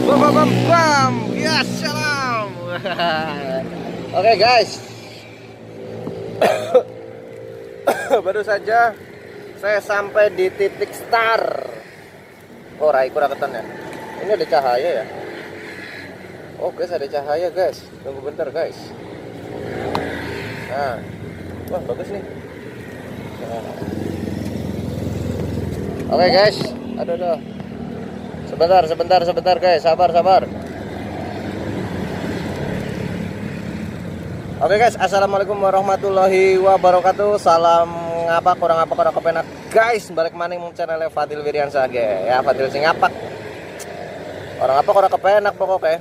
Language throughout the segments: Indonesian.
Bam bam bam bam. Ya salam. Oke guys. Baru saja saya sampai di titik start. Oh, rai kurang ketan ya. Ini ada cahaya ya. Oh guys, ada cahaya guys. Tunggu bentar guys. Nah, wah bagus nih. Nah. Oke guys, aduh. Sebentar guys, sabar. Oke guys, assalamualaikum warahmatullahi wabarakatuh. Salam ngapa kurang kepenak guys. Balik maning channel Fadil Wiriansa ge. Ya Fadil sing ngapak. Orang apa kurang kepenak pokoknya.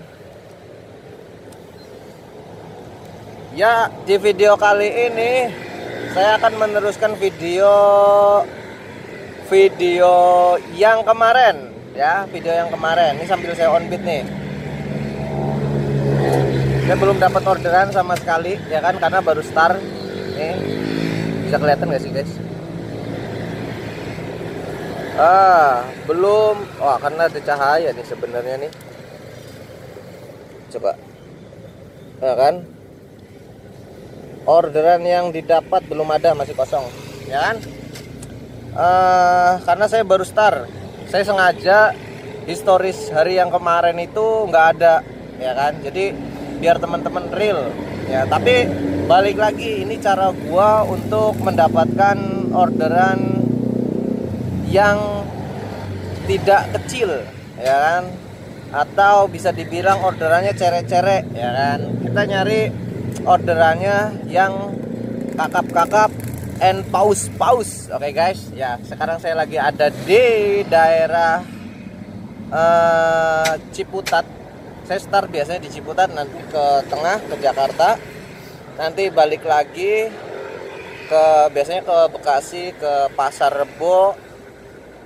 Ya, di video kali ini saya akan meneruskan video yang kemarin ya, video yang kemarin. Ini sambil saya on beat nih. Saya belum dapat orderan sama sekali ya kan, karena baru start. Nih. Bisa kelihatan gak sih guys? Belum. Wah, karena ada cahaya nih sebenarnya nih. Coba. Ya kan? Orderan yang didapat belum ada, masih kosong, ya kan? Karena saya baru start, saya sengaja historis hari yang kemarin itu nggak ada, ya kan? Jadi biar teman-teman real, ya. Tapi balik lagi, ini cara gua untuk mendapatkan orderan yang tidak kecil, ya kan? Atau bisa dibilang orderannya cere-cere, ya kan? Kita nyari orderannya yang kakap and paus. Oke guys, ya sekarang saya lagi ada di daerah Ciputat. Saya start biasanya di Ciputat, nanti ke tengah ke Jakarta, nanti balik lagi biasanya ke Bekasi, ke Pasar Rebo,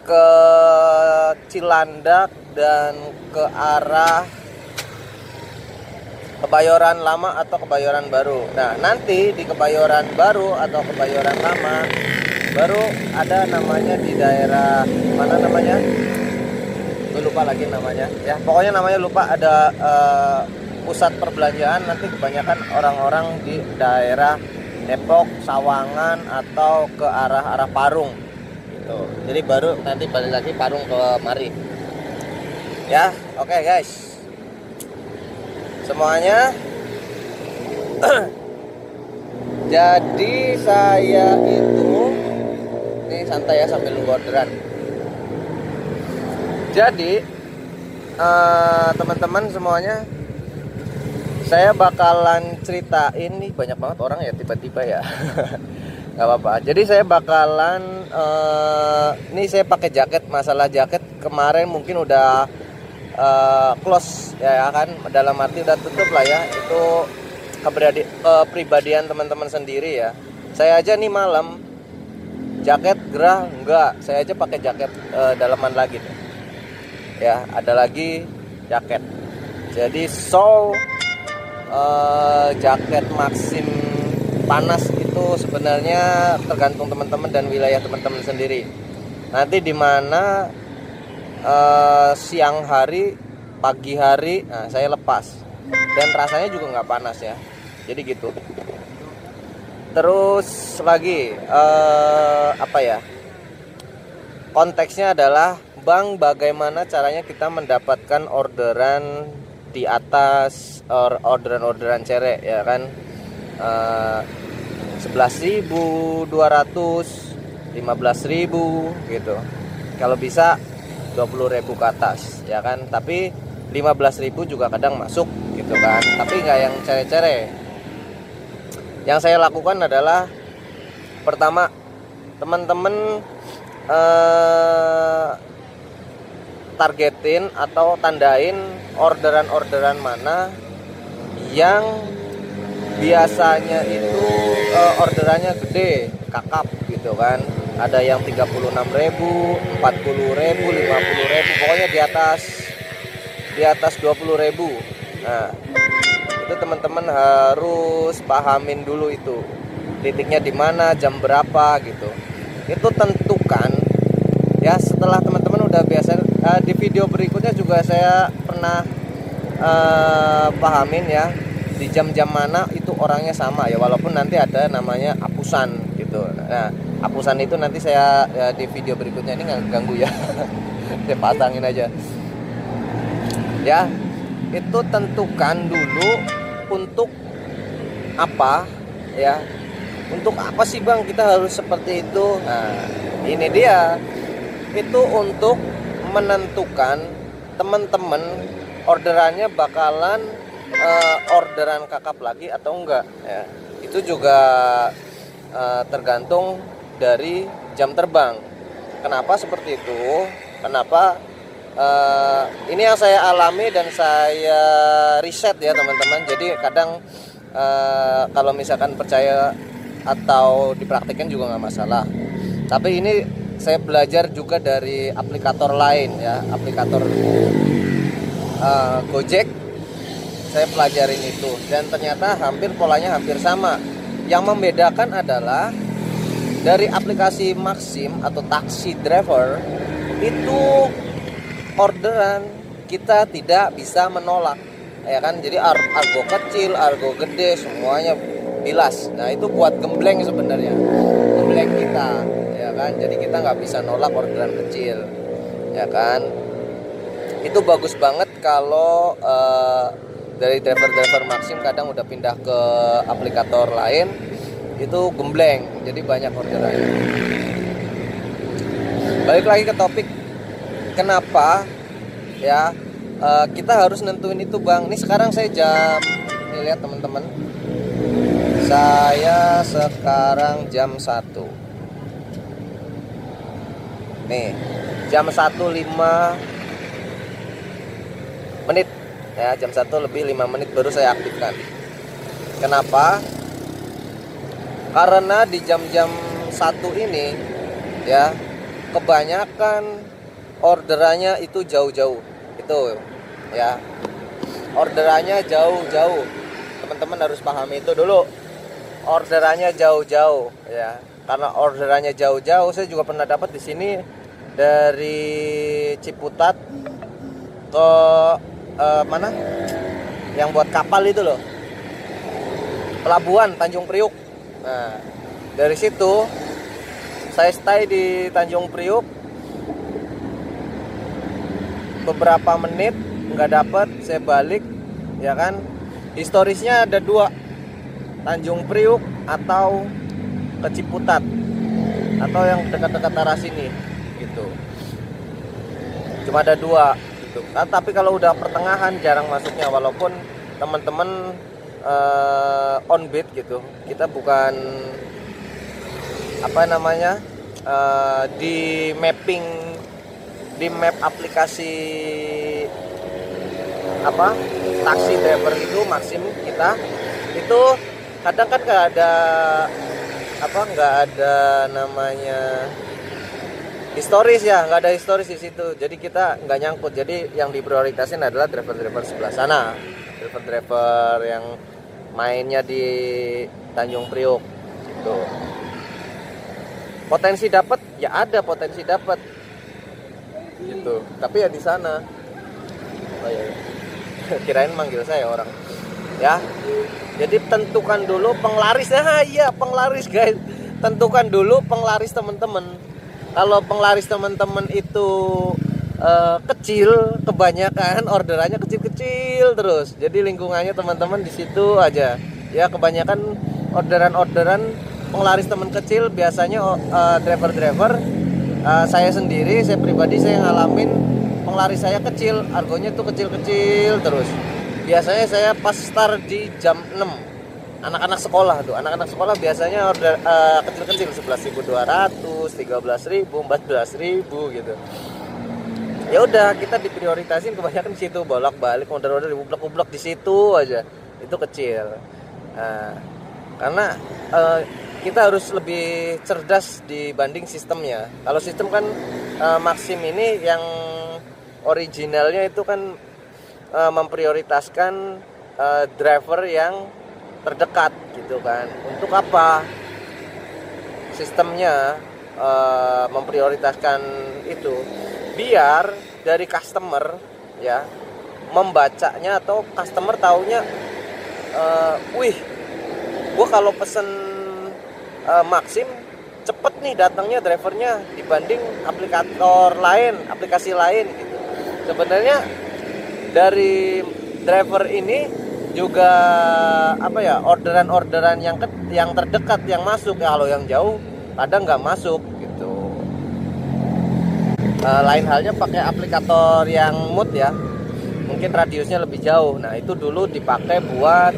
ke Cilandak, dan ke arah Kebayoran Lama atau Kebayoran Baru. Nah, nanti di Kebayoran Baru atau Kebayoran Lama baru ada namanya di daerah mana namanya? Gue lupa lagi namanya. Ya, pokoknya namanya lupa. Ada pusat perbelanjaan, nanti kebanyakan orang-orang di daerah Depok, Sawangan atau ke arah Parung. Gitu. Jadi baru nanti balik lagi Parung ke mari. Ya, oke guys. Semuanya. Jadi saya itu ini santai ya sambil nunggu orderan. Jadi teman-teman semuanya, saya bakalan ceritain nih, banyak banget orang ya tiba-tiba ya. Gak apa-apa. Jadi saya bakalan ini saya pakai jaket. Masalah jaket kemarin mungkin udah close ya kan, dalam arti udah tutup lah ya, itu kepribadian teman-teman sendiri ya. Saya aja nih malam jaket gerah enggak, saya aja pakai jaket dalaman lagi nih. Ya, ada lagi jaket. Jadi jaket maksim panas itu sebenarnya tergantung teman-teman dan wilayah teman-teman sendiri. Nanti di mana siang hari, pagi hari, nah saya lepas dan rasanya juga nggak panas ya, jadi gitu. Terus lagi apa ya, konteksnya adalah bang, bagaimana caranya kita mendapatkan orderan di atas orderan cere ya kan, 11.200, 15.000 gitu, kalau bisa 20.000 ke atas ya kan. Tapi 15.000 juga kadang masuk gitu kan, tapi nggak yang cere-cere. Yang saya lakukan adalah, pertama, teman-teman targetin atau tandain orderan mana yang biasanya itu orderannya gede, kakap gitu kan. Ada yang 36.000, 40.000, 50.000, pokoknya di atas 20.000. Nah, itu teman-teman harus pahamin dulu itu titiknya di mana, jam berapa gitu. Itu tentukan ya. Setelah teman-teman udah biasa. Di video berikutnya juga saya pernah pahamin ya, di jam-jam mana itu orangnya sama ya, walaupun nanti ada namanya apusan gitu. Nah, apusan itu nanti saya di video berikutnya, ini nggak ganggu ya. Saya pasangin aja ya. Itu tentukan dulu untuk apa ya, untuk apa sih bang kita harus seperti itu. Nah ini dia, itu untuk menentukan teman-teman orderannya bakalan orderan kakap lagi atau enggak ya. Itu juga tergantung dari jam terbang. Kenapa seperti itu? Kenapa ini yang saya alami dan saya riset ya teman-teman. Jadi kadang kalau misalkan percaya atau dipraktikkan juga nggak masalah. Tapi ini saya belajar juga dari aplikator lain ya, aplikator Gojek. Saya pelajarin itu dan ternyata polanya hampir sama. Yang membedakan adalah dari aplikasi Maxim atau taksi driver itu orderan kita tidak bisa menolak ya kan. Jadi argo kecil, argo gede semuanya bilas. Nah itu buat gembleng sebenarnya, gembleng kita ya kan. Jadi kita nggak bisa nolak orderan kecil ya kan. Itu bagus banget kalau dari driver-driver Maxim kadang udah pindah ke aplikator lain itu gembleng, jadi banyak orderannya. Balik lagi ke topik, kenapa ya kita harus nentuin itu bang. Ini sekarang saya ini lihat teman-teman, saya sekarang jam 1 nih, jam 1:05 ya, jam 1:05 baru saya aktifkan. Kenapa? Karena di jam-jam 1 ini ya kebanyakan orderannya itu jauh-jauh itu ya, orderannya jauh-jauh. Teman-teman harus pahami itu dulu, orderannya jauh-jauh ya. Karena orderannya jauh-jauh, saya juga pernah dapat di sini dari Ciputat ke mana yang buat kapal itu loh, pelabuhan Tanjung Priuk. Nah dari situ saya stay di Tanjung Priuk beberapa menit, nggak dapet, saya balik ya kan. Historisnya ada 2, Tanjung Priuk atau ke Ciputat atau yang dekat-dekat arah sini gitu. Cuma ada 2 gitu. Tapi kalau udah pertengahan jarang masuknya, walaupun teman-teman on beat gitu. Kita bukan apa namanya di mapping, di map aplikasi apa taksi driver itu Maxim kita itu kadang kan nggak ada namanya historis ya, nggak ada historis di situ. Jadi kita nggak nyangkut. Jadi yang diprioritasin adalah driver-driver sebelah sana, driver-driver yang mainnya di Tanjung Priok gitu. Potensi dapat ya, ada potensi dapat gitu, tapi ya di sana. Oh ya, kirain manggil saya orang ya. Jadi tentukan dulu penglaris. Iya, penglaris guys, tentukan dulu penglaris teman-teman. Kalau penglaris teman-teman itu kecil, kebanyakan orderannya kecil-kecil terus. Jadi lingkungannya teman-teman di situ aja. Ya kebanyakan orderan penglaris teman kecil biasanya driver-driver. Saya sendiri, saya pribadi saya ngalamin penglaris saya kecil, argonya tuh kecil-kecil terus. Biasanya saya pas start di jam 6. Anak-anak sekolah tuh, anak-anak sekolah biasanya order kecil-kecil 11.200, 13.000, 14.000 gitu. Ya udah, kita diprioritasin kebanyakan di situ, bolak-balik order-order diublek-ublek di situ aja. Itu kecil. Karena kita harus lebih cerdas dibanding sistemnya. Kalau sistem kan Maxim ini yang originalnya itu kan memprioritaskan driver yang terdekat gitu kan. Untuk apa sistemnya memprioritaskan itu? biar dari customer ya membacanya, atau customer taunya wih, gue kalau pesen Maxim cepet nih datangnya drivernya dibanding aplikasi lain gitu. Sebenarnya dari driver ini juga orderan yang terdekat yang masuk ya, kalau yang jauh kadang nggak masuk gitu. Lain halnya pakai aplikator yang mood ya, mungkin radiusnya lebih jauh. Nah itu dulu dipakai buat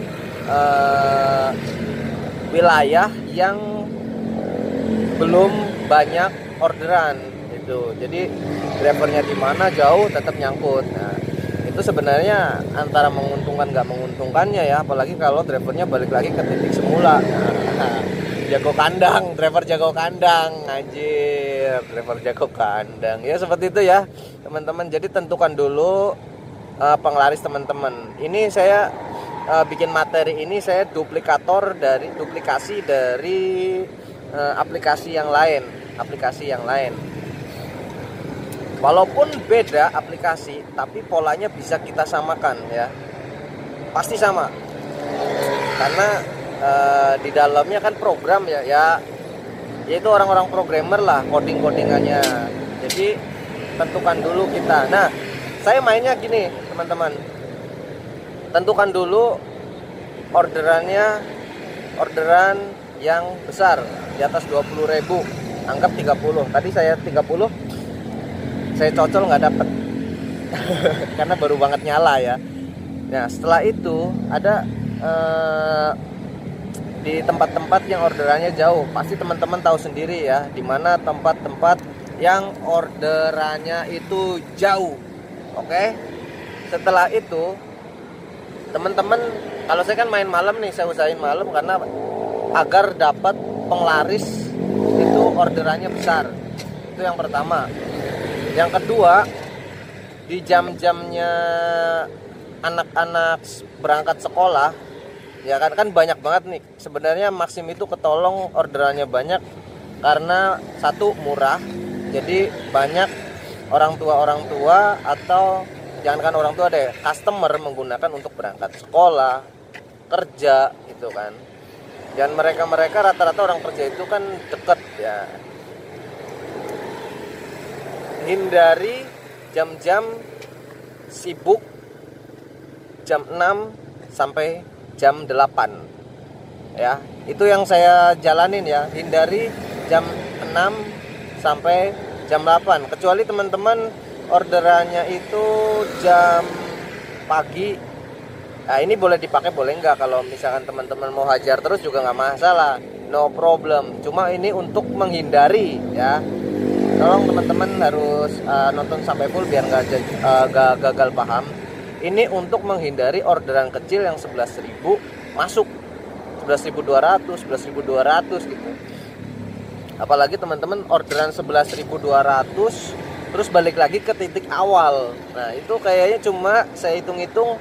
wilayah yang belum banyak orderan gitu. Jadi drivernya di mana jauh tetap nyangkut. Nah itu sebenarnya antara menguntungkan nggak menguntungkannya ya, apalagi kalau drivernya balik lagi ke titik semula. Driver jago kandang, anjir, driver jago kandang ya, seperti itu ya teman-teman. Jadi tentukan dulu penglaris teman-teman. Ini saya bikin materi ini, saya duplikasi dari aplikasi yang lain. Walaupun beda aplikasi, tapi polanya bisa kita samakan ya, pasti sama. Karena di dalamnya kan program ya itu orang-orang programmer lah, codingannya. Jadi tentukan dulu kita. Nah saya mainnya gini teman-teman, tentukan dulu orderan yang besar di atas 20.000, anggap 30. Tadi saya 30, saya cocol nggak dapet karena baru banget nyala ya. Nah setelah itu ada di tempat-tempat yang orderannya jauh, pasti teman-teman tahu sendiri ya, di mana tempat-tempat yang orderannya itu jauh. Oke, setelah itu teman-teman, kalau saya kan main malam nih, saya usahain malam karena agar dapat penglaris itu orderannya besar. Itu yang pertama. Yang kedua, di jam-jamnya anak-anak berangkat sekolah ya kan banyak banget nih sebenarnya. Maxim itu ketolong orderannya banyak karena satu, murah. Jadi banyak orang tua atau jangankan orang tua deh, customer menggunakan untuk berangkat sekolah, kerja gitu kan. Dan mereka rata-rata orang kerja itu kan deket ya. Hindari jam-jam sibuk, jam 6 sampai jam 8 ya, itu yang saya jalanin ya. Hindari jam 6 sampai jam 8, kecuali teman-teman orderannya itu jam pagi. Nah ini boleh dipakai boleh enggak, kalau misalkan teman-teman mau hajar terus juga nggak masalah, no problem. Cuma ini untuk menghindari ya, tolong teman-teman harus nonton sampai full biar nggak gagal paham. Ini untuk menghindari orderan kecil yang 11.000 masuk 11.200, 11.200 gitu. Apalagi teman-teman orderan 11.200 terus balik lagi ke titik awal. Nah, itu kayaknya cuma saya hitung-hitung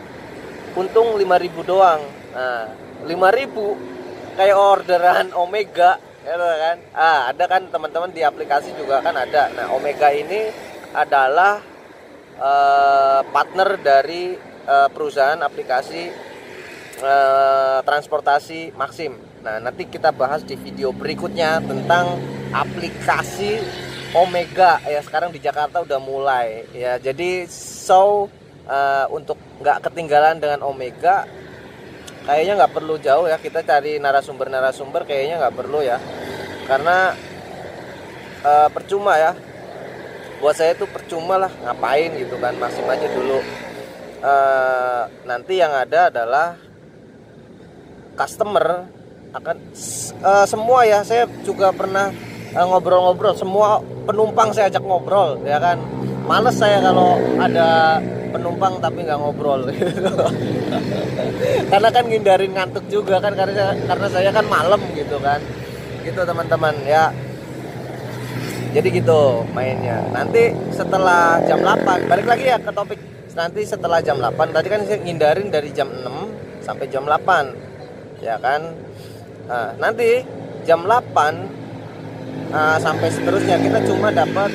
untung 5.000 doang. Nah, 5.000 kayak orderan Omega ya kan. Ada kan teman-teman di aplikasi juga kan ada. Nah, Omega ini adalah partner dari perusahaan aplikasi transportasi Maxim. Nah nanti kita bahas di video berikutnya tentang aplikasi Omega ya. Sekarang di Jakarta udah mulai ya. Jadi untuk nggak ketinggalan dengan Omega, kayaknya nggak perlu jauh ya kita cari narasumber kayaknya nggak perlu ya, karena percuma ya. Buat saya itu percuma lah, ngapain gitu kan, Maxim aja dulu. Nanti yang ada adalah customer akan semua ya. Saya juga pernah ngobrol-ngobrol, semua penumpang saya ajak ngobrol ya kan. Males saya kalau ada penumpang tapi nggak ngobrol gitu. Karena kan ngindarin ngantuk juga kan, karena saya kan malam gitu kan, gitu teman-teman ya. Jadi gitu mainnya. Nanti setelah jam 8, balik lagi ya ke topik. Nanti setelah jam 8, tadi kan saya ngindarin dari jam 6 sampai jam 8 ya kan. Nah, nanti jam 8 sampai seterusnya kita cuma dapat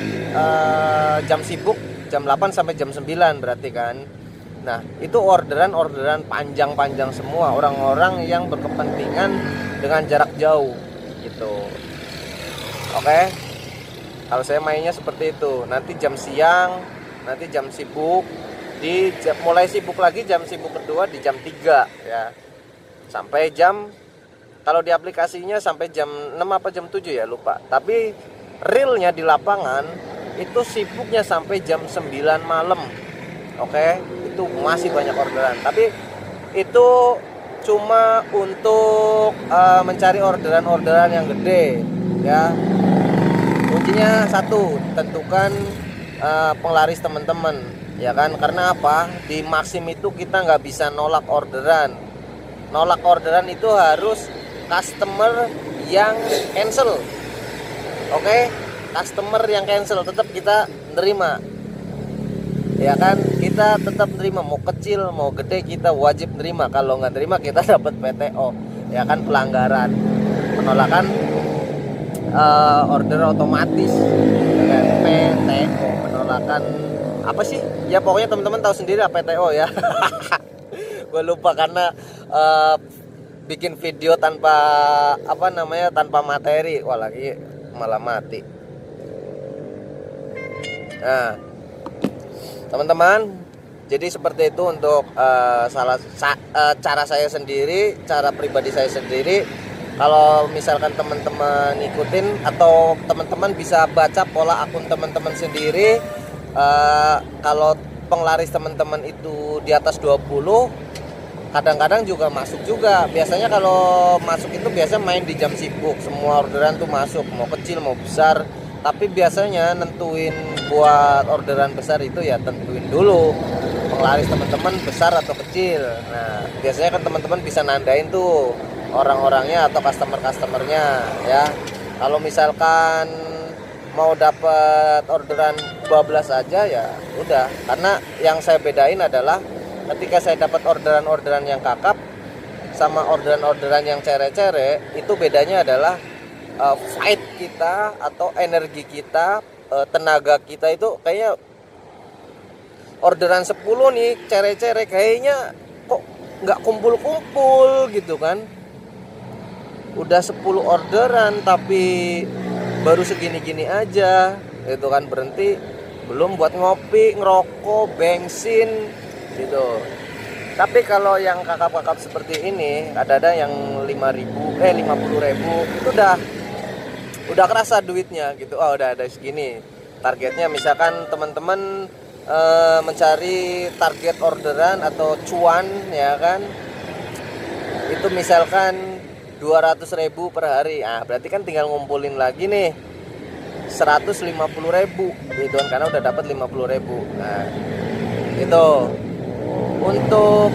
jam sibuk jam 8 sampai jam 9 berarti kan. Nah itu orderan panjang-panjang semua, orang-orang yang berkepentingan dengan jarak jauh gitu. Oke, kalau saya mainnya seperti itu. Nanti jam siang, nanti jam sibuk, mulai sibuk lagi jam sibuk kedua di jam 3 ya, sampai jam, kalau di aplikasinya sampai jam 6 apa jam 7 ya lupa. Tapi realnya di lapangan itu sibuknya sampai jam 9 malam. Oke, itu masih banyak orderan. Tapi itu cuma untuk mencari orderan-orderan yang gede ya. Kuncinya satu, tentukan penglaris teman-teman ya kan. Karena apa? Di Maxim itu kita nggak bisa nolak orderan. Nolak orderan itu harus customer yang cancel. Oke, customer yang cancel tetap kita nerima ya kan, kita tetap nerima, mau kecil mau gede kita wajib nerima. Kalau nggak nerima kita dapat PTO ya kan, pelanggaran, penolakan order otomatis ya kan? PTO, penolakan apa sih ya, pokoknya teman-teman tahu sendiri apa PTO ya. Gue lupa karena bikin video tanpa tanpa materi, wah lagi malah mati. Nah teman-teman, jadi seperti itu untuk cara saya sendiri, cara pribadi saya sendiri. Kalau misalkan teman-teman ikutin atau teman-teman bisa baca pola akun teman-teman sendiri, kalau penglaris teman-teman itu di atas 20, kadang-kadang juga masuk juga. Biasanya kalau masuk itu biasa main di jam sibuk, semua orderan tuh masuk, mau kecil mau besar. Tapi biasanya nentuin buat orderan besar itu ya tentuin dulu penglaris teman-teman besar atau kecil. Nah biasanya kan teman-teman bisa nandain tuh orang-orangnya atau customer-customernya ya. Kalau misalkan mau dapat orderan 12 aja ya udah, karena yang saya bedain adalah ketika saya dapat orderan-orderan yang kakap sama orderan-orderan yang cere-cere, itu bedanya adalah fight kita atau energi kita, tenaga kita itu kayaknya orderan 10 nih cere-cere kayaknya kok nggak kumpul-kumpul gitu kan. Udah 10 orderan tapi baru segini-gini aja gitu kan, berhenti belum buat ngopi, ngerokok, bensin gitu. Tapi kalau yang kakap-kakap seperti ini, ada yang 50.000 itu udah kerasa duitnya gitu. Oh udah ada segini targetnya. Misalkan teman-teman mencari target orderan atau cuan ya kan, itu misalkan 200.000 per hari. Nah berarti kan tinggal ngumpulin lagi nih 150.000 gitu kan, karena udah dapat 50.000. Nah itu untuk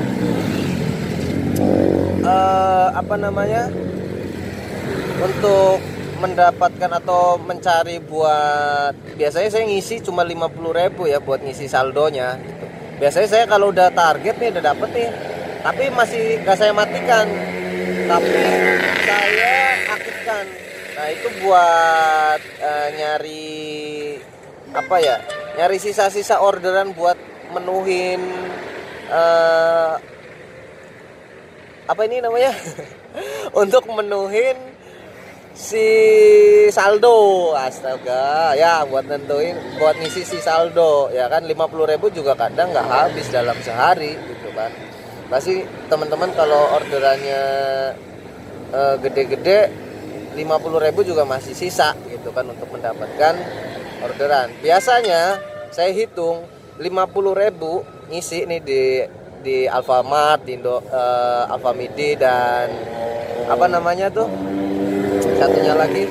untuk mendapatkan atau mencari buat, biasanya saya ngisi cuma 50.000 ya buat ngisi saldonya gitu. Biasanya saya kalau udah target nih, udah dapet nih, tapi masih gak saya matikan, tapi saya aktifkan. Nah itu buat nyari sisa-sisa orderan buat menuhin untuk menuhin si saldo. Astaga ya, buat ngisi si saldo ya kan. 50.000 juga kadang nggak habis dalam sehari gitu kan. Pasti teman-teman kalau orderannya gede-gede, 50.000 juga masih sisa gitu kan untuk mendapatkan orderan. Biasanya saya hitung 50.000 ngisi nih di Alfamart, di Alfamidi, dan satunya lagi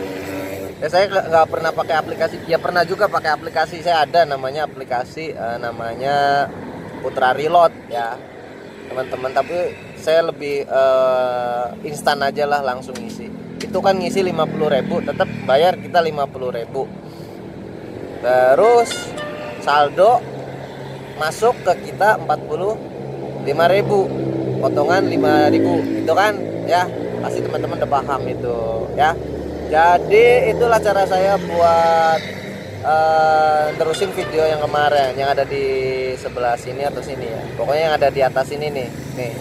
ya, saya nggak pernah pakai aplikasi. Ya pernah juga pakai aplikasi, saya ada namanya aplikasi namanya Putra Reload ya teman-teman. Tapi saya lebih instan aja lah, langsung ngisi. Itu kan ngisi 50.000 tetap bayar kita 50.000, terus saldo masuk ke kita 45.000, potongan 5.000 gitu kan ya. Pasti teman-teman udah paham itu ya. Jadi itulah cara saya buat terusin video yang kemarin yang ada di sebelah sini atau sini ya, pokoknya yang ada di atas ini nih.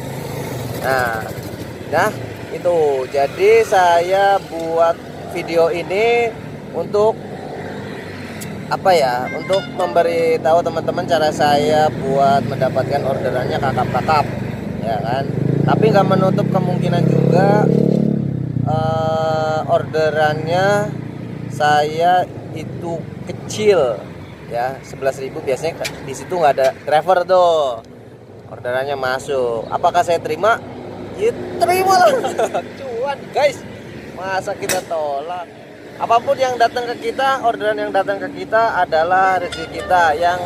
Nah itu jadi saya buat video ini untuk apa ya, untuk memberi tahu teman-teman cara saya buat mendapatkan orderannya kakap-kakap ya kan. Tapi nggak menutup kemungkinan juga orderannya saya itu kecil ya, 11.000 biasanya di situ nggak ada driver tuh, orderannya masuk. Apakah saya terima? Ya terima lah. Cuan guys, masa kita tolak? Apapun yang datang ke kita, orderan yang datang ke kita adalah rezeki kita yang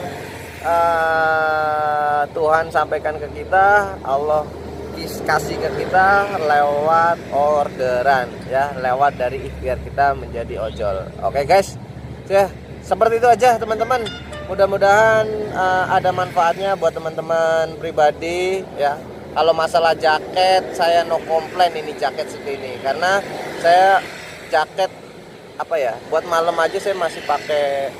Tuhan sampaikan ke kita, Allah kasih ke kita lewat orderan ya, lewat dari ikhtiar kita menjadi ojol. Oke guys, ya seperti itu aja teman-teman. Mudah-mudahan ada manfaatnya buat teman-teman pribadi ya. Kalau masalah jaket, saya no komplain ini jaket segini, karena saya jaket apa ya, buat malam aja saya masih pakai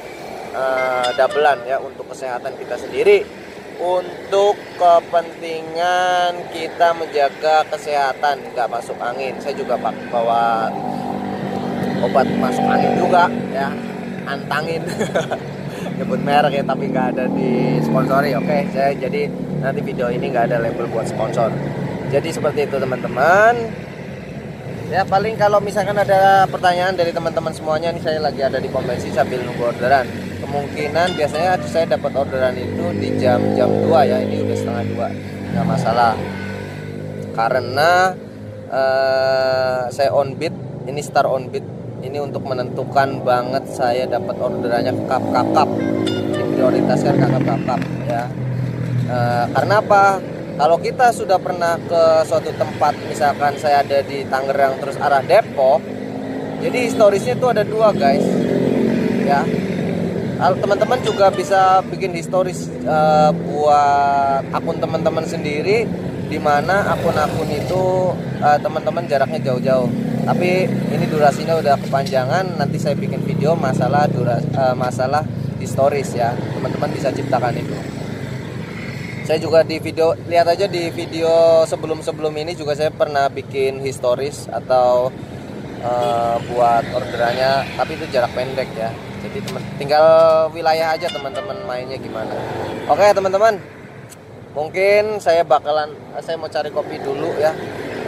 doublean ya, untuk kesehatan kita sendiri, untuk kepentingan kita menjaga kesehatan nggak masuk angin. Saya juga bawa obat masuk angin juga ya, antangin. Nyebut merek ya, tapi nggak ada di sponsori. Oke, saya jadi nanti video ini nggak ada label buat sponsor. Jadi seperti itu teman-teman ya. Paling kalau misalkan ada pertanyaan dari teman-teman semuanya, nih saya lagi ada di konvensi sambil nunggu orderan. Kemungkinan biasanya saya dapat orderan itu di jam 2 ya, ini udah setengah 2, nggak masalah karena saya on beat, ini start on beat, ini untuk menentukan banget saya dapat orderannya kakap-kakap, diprioritaskan kakap-kakap ya. Karena apa? Kalau kita sudah pernah ke suatu tempat, misalkan saya ada di Tangerang terus arah Depok, jadi historisnya itu ada 2 guys ya. Teman-teman juga bisa bikin historis buat akun teman-teman sendiri, dimana akun-akun itu teman-teman jaraknya jauh-jauh. Tapi ini durasinya udah kepanjangan, nanti saya bikin video masalah masalah historis ya, teman-teman bisa ciptakan itu. Saya juga di video, lihat aja di video sebelum-sebelum ini juga saya pernah bikin historis atau buat orderannya, tapi itu jarak pendek ya. Jadi tinggal wilayah aja teman-teman mainnya gimana. Oke teman-teman, mungkin saya mau cari kopi dulu ya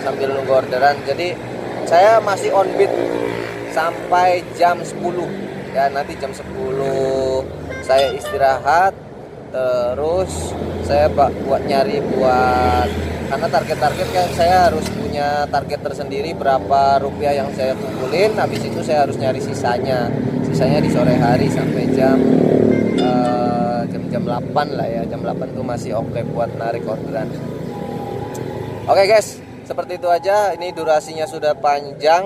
sambil nunggu orderan. Jadi saya masih on beat sampai jam 10 ya. Nanti jam 10 saya istirahat, terus saya buat nyari karena target kan saya harus punya target tersendiri berapa rupiah yang saya kumpulin. Habis itu saya harus nyari sisanya di sore hari sampai jam 8 lah ya. Jam 8 tuh masih oke buat narik orderan. Oke guys, seperti itu aja. Ini durasinya sudah panjang.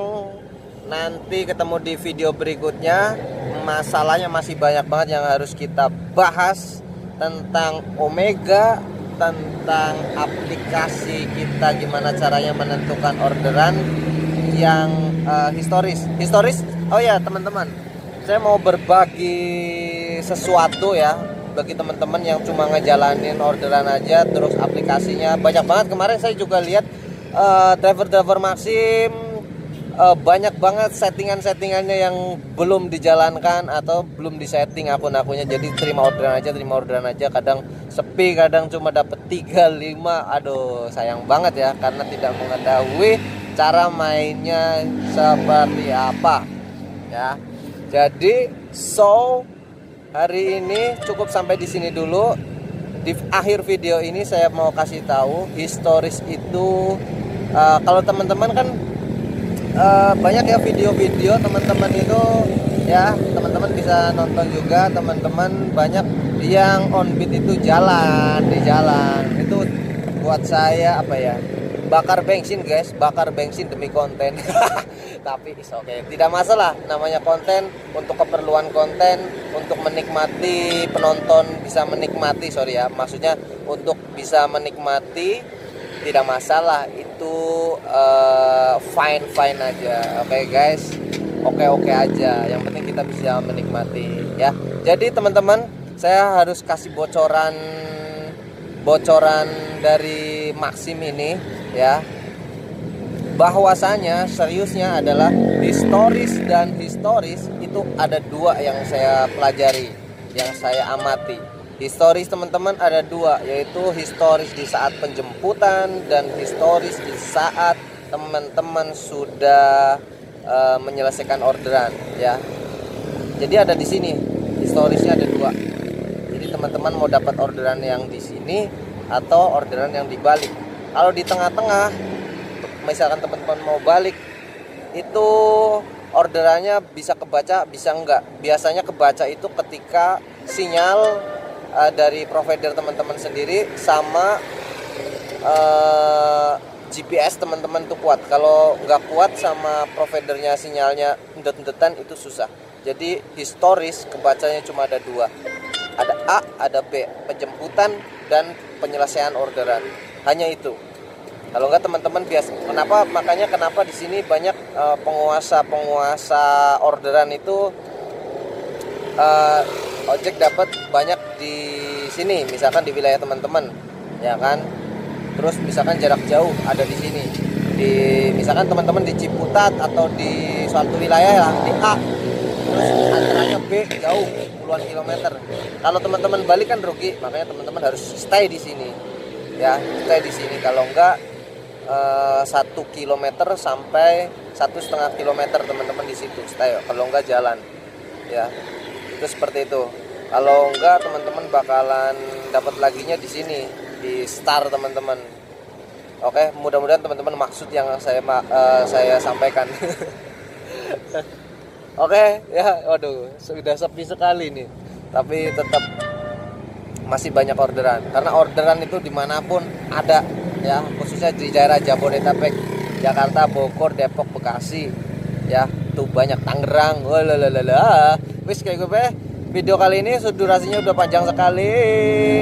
Nanti ketemu di video berikutnya. Masalahnya masih banyak banget yang harus kita bahas, tentang Omega, tentang aplikasi kita, gimana caranya menentukan orderan yang historis. Oh ya teman-teman, saya mau berbagi sesuatu ya bagi teman-teman yang cuma ngejalanin orderan aja terus aplikasinya banyak banget. Kemarin saya juga lihat driver Maxim banyak banget settingannya yang belum dijalankan atau belum disetting akun-akunnya. Jadi terima orderan aja, kadang sepi, kadang cuma dapat 3-5. Aduh sayang banget ya, karena tidak mengetahui cara mainnya seperti apa ya. Jadi hari ini cukup sampai di sini dulu. Di akhir video ini saya mau kasih tahu historis itu kalau teman-teman kan banyak ya video-video teman-teman itu ya, teman-teman bisa nonton juga. Teman-teman banyak yang on beat itu di jalan itu buat saya apa ya, bakar bensin guys, bakar bensin demi konten. Tapi oke, tidak masalah, namanya konten, untuk keperluan konten, untuk menikmati, penonton bisa menikmati, maksudnya untuk bisa menikmati, tidak masalah, itu fine aja. Oke guys, oke-oke aja. Yang penting kita bisa menikmati ya. Jadi teman-teman, saya harus kasih bocoran dari Maxim ini ya, bahwasanya seriusnya adalah historis dan historis itu ada dua yang saya pelajari, yang saya amati. Historis teman-teman ada dua, yaitu historis di saat penjemputan dan historis di saat teman-teman sudah menyelesaikan orderan ya. Jadi ada di sini historisnya ada dua. Jadi teman-teman mau dapat orderan yang di sini atau orderan yang dibalik. Kalau di tengah-tengah, misalkan teman-teman mau balik, itu orderannya bisa kebaca bisa enggak. Biasanya kebaca itu ketika sinyal dari provider teman-teman sendiri sama GPS teman-teman tuh kuat. Kalau nggak kuat sama providernya sinyalnya endet-endetan itu susah. Jadi historis kebacanya cuma ada dua, ada A, ada B, penjemputan dan penyelesaian orderan. Hanya itu. Kalau nggak teman-teman biasa. Kenapa di sini banyak penguasa orderan itu ojek dapat banyak di sini, misalkan di wilayah teman-teman, ya kan. Terus misalkan jarak jauh ada di sini, misalkan teman-teman di Ciputat atau di suatu wilayah lah di A, terus antaranya B jauh puluhan kilometer. Kalau teman-teman balik kan rugi, makanya teman-teman harus stay di sini, ya stay di sini. Kalau enggak 1 kilometer sampai 1,5 kilometer teman-teman di situ stay. Kalau enggak jalan, ya itu seperti itu. Kalau enggak teman-teman bakalan dapat laginya di sini di Star teman-teman. Oke, mudah-mudahan teman-teman maksud yang saya sampaikan. Oke, ya, waduh, sudah sepi sekali nih. Tapi tetap masih banyak orderan. Karena orderan itu dimanapun ada, ya, khususnya di daerah Jabodetabek, Jakarta, Bogor, Depok, Bekasi, ya, tuh banyak Tangerang. Walalala. Wis kayak gue. Video kali ini durasinya udah panjang sekali.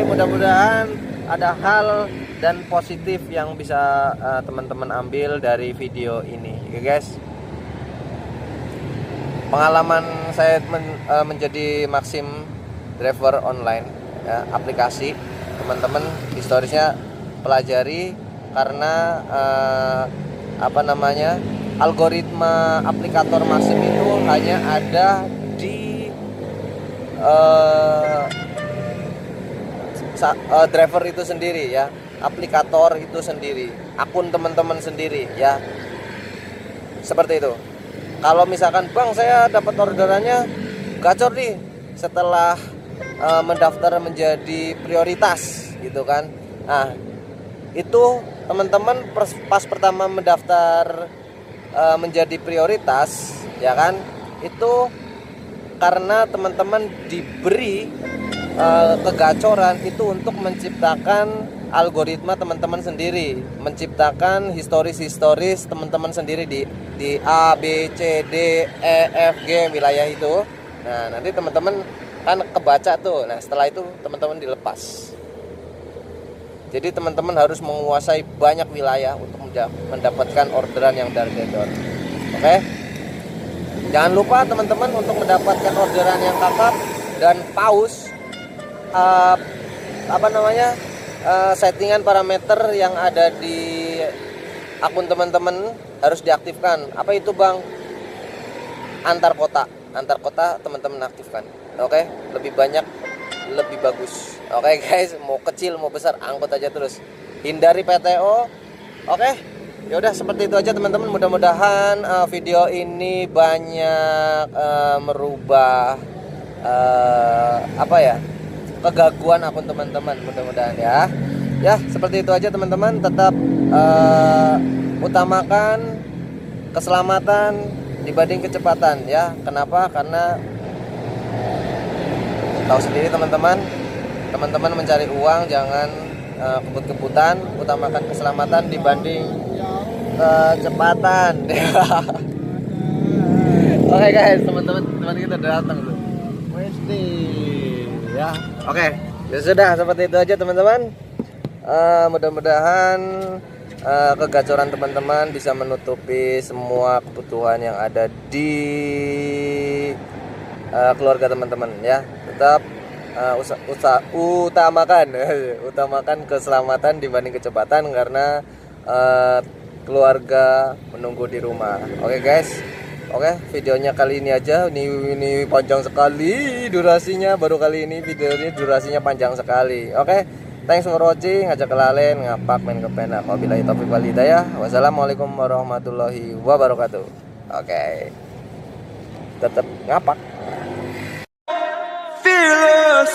Mudah-mudahan ada hal dan positif yang bisa teman-teman ambil dari video ini, ya guys. Pengalaman saya menjadi Maxim driver online, ya, aplikasi, teman-teman historisnya pelajari karena algoritma aplikator Maxim itu hanya ada di driver itu sendiri, ya, aplikator itu sendiri, akun teman-teman sendiri, ya, seperti itu. Kalau misalkan bang saya dapat orderannya gacor nih setelah mendaftar menjadi prioritas gitu kan. Nah itu teman-teman pas pertama mendaftar menjadi prioritas, ya kan, itu karena teman-teman diberi kegacoran itu untuk menciptakan algoritma teman-teman sendiri, menciptakan historis teman-teman sendiri di A, B, C, D, E, F, G wilayah itu. Nah nanti teman-teman kan kebaca tuh. Nah setelah itu teman-teman dilepas. Jadi teman-teman harus menguasai banyak wilayah untuk mendapatkan orderan yang dar-dar. Oke? Jangan lupa teman-teman untuk mendapatkan orderan yang kakap dan paus, settingan parameter yang ada di akun teman-teman harus diaktifkan. Apa itu bang? Antar kota teman-teman aktifkan. Oke? Lebih banyak lebih bagus. Oke guys, mau kecil mau besar angkut aja terus. Hindari PTO. Oke? Ya udah seperti itu aja teman-teman. Mudah-mudahan video ini banyak merubah kegaguan akun teman-teman, mudah-mudahan ya. Ya, seperti itu aja teman-teman. Tetap utamakan keselamatan dibanding kecepatan ya. Kenapa? Karena tahu sendiri teman-teman mencari uang jangan kebut-kebutan, utamakan keselamatan dibanding kecepatan. Oke guys, teman-teman kita udah datang tuh. Mesti ya. Oke, ya sudah seperti itu aja teman-teman. Mudah-mudahan kegacoran teman-teman bisa menutupi semua kebutuhan yang ada di keluarga teman-teman ya. Tetap utamakan utamakan keselamatan dibanding kecepatan karena keluarga menunggu di rumah. Oke guys, oke videonya kali ini aja. Ini panjang sekali durasinya, baru kali ini video ini durasinya panjang sekali. Oke, thanks for watching. Aja kelalen ngapak main kepenak. Wabillahi taufiq wal hidayah. Wassalamualaikum warahmatullahi wabarakatuh. Oke, tetap ngapak. Fearless.